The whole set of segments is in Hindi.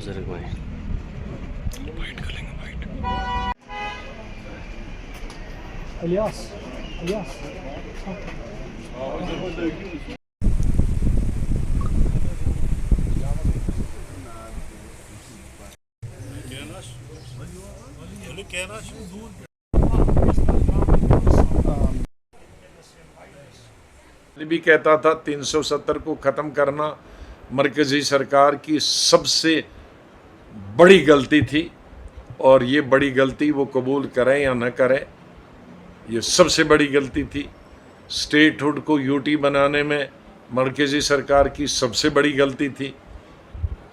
बुजुर्ग भाई वाइट करेंगे वाइट। इलियास इलियास भी कहता था 370 को ख़त्म करना मरकज़ी सरकार की सबसे बड़ी गलती थी, और ये बड़ी गलती वो कबूल करें या न करें, ये सबसे बड़ी गलती थी। स्टेटहुड को यूटी बनाने में मरकज़ी सरकार की सबसे बड़ी गलती थी।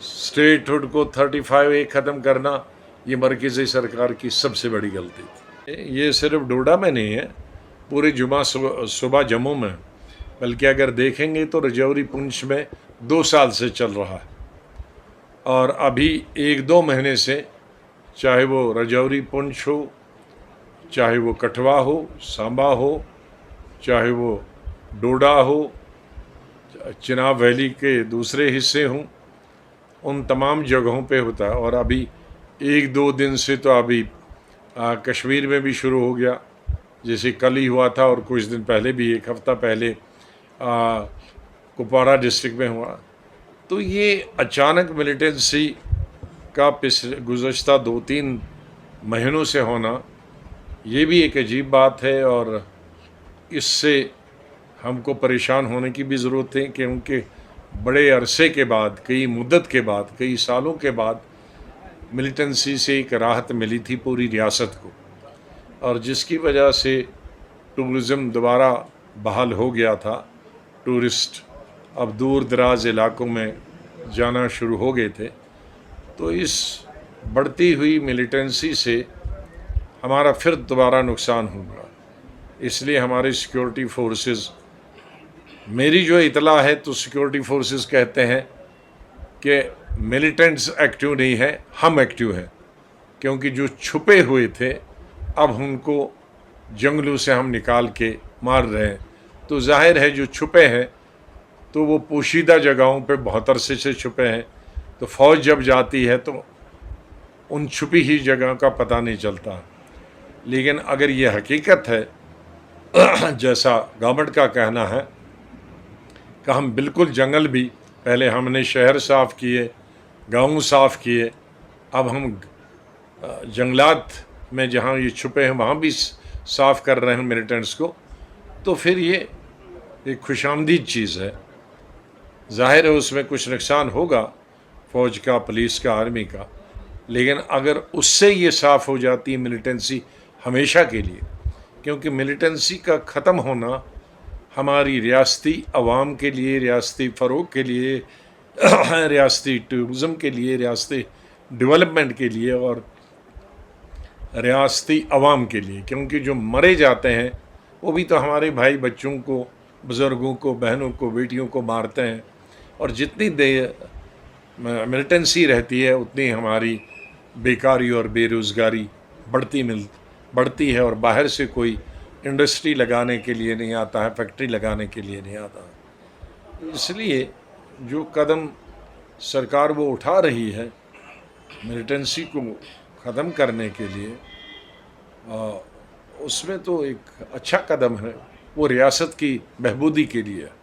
स्टेटहुड को 35A ख़त्म करना ये मरकज़ी सरकार की सबसे बड़ी गलती थी। ये सिर्फ डोडा में नहीं है, पूरे जुमा सुबह जम्मू में, बल्कि अगर देखेंगे तो रजौरी पुंछ में 2 साल से चल रहा है। और अभी 1-2 महीने से, चाहे वो रजौरी पुंछ हो, चाहे वो कठवा हो, सांबा हो, चाहे वो डोडा हो, चिनाब वैली के दूसरे हिस्से हों, उन तमाम जगहों पे होता है। और अभी 1-2 दिन से तो अभी कश्मीर में भी शुरू हो गया, जैसे कल ही हुआ था, और कुछ दिन पहले भी, 1 हफ़्ता पहले कुपवाड़ा डिस्ट्रिक्ट में हुआ। तो ये अचानक मिलिटेंसी का पिछले गुज़श्ता 2-3 महीनों से होना, ये भी एक अजीब बात है। और इससे हमको परेशान होने की भी ज़रूरत है, क्योंकि बड़े अरसे के बाद, कई मुद्दत के बाद, कई सालों के बाद मिलिटेंसी से एक राहत मिली थी पूरी रियासत को, और जिसकी वजह से टूरिज़म दोबारा बहाल हो गया था। टूरिस्ट अब दूर दराज इलाकों में जाना शुरू हो गए थे। तो इस बढ़ती हुई मिलिटेंसी से हमारा फिर दोबारा नुकसान होगा, इसलिए हमारे सिक्योरिटी फोर्सेस, मेरी जो इतला है तो सिक्योरिटी फोर्सेस कहते हैं कि मिलिटेंट्स एक्टिव नहीं है, हम एक्टिव हैं, क्योंकि जो छुपे हुए थे अब उनको जंगलों से हम निकाल के मार रहे हैं। तो जाहिर है जो छुपे हैं तो वो पोशीदा जगहों पे बहुत अरसे से छुपे हैं, तो फ़ौज जब जाती है तो उन छुपी ही जगह का पता नहीं चलता। लेकिन अगर ये हकीकत है जैसा गवर्नमेंट का कहना है कि हम बिल्कुल जंगल भी, पहले हमने शहर साफ़ किए, गांव साफ़ किए, अब हम जंगलात में जहाँ ये छुपे हैं वहाँ भी साफ़ कर रहे हैं मिलिटेंट्स को, तो फिर ये एक खुशामदीद चीज़ है। ज़ाहिर है उसमें कुछ नुकसान होगा फ़ौज का, पुलिस का, आर्मी का, लेकिन अगर उससे ये साफ़ हो जाती है मिलिटेंसी हमेशा के लिए, क्योंकि मिलिटेंसी का ख़त्म होना हमारी रियासती अवाम के लिए, रियासती फ़रोग के लिए, रियासती टूरिज़म के लिए, रियासती डेवलपमेंट के लिए और रियासती अवाम के लिए, क्योंकि जो मरे जाते हैं वो भी तो हमारे भाई बच्चों को, बुज़ुर्गों को, बहनों को, बेटियों को मारते हैं। और जितनी मिलिटेंसी रहती है उतनी हमारी बेकारी और बेरोज़गारी बढ़ती है, और बाहर से कोई इंडस्ट्री लगाने के लिए नहीं आता है, फैक्ट्री लगाने के लिए नहीं आता है। इसलिए जो कदम सरकार वो उठा रही है मिलिटेंसी को ख़त्म करने के लिए, उसमें तो एक अच्छा कदम है, वो रियासत की बहबूदी के लिए है।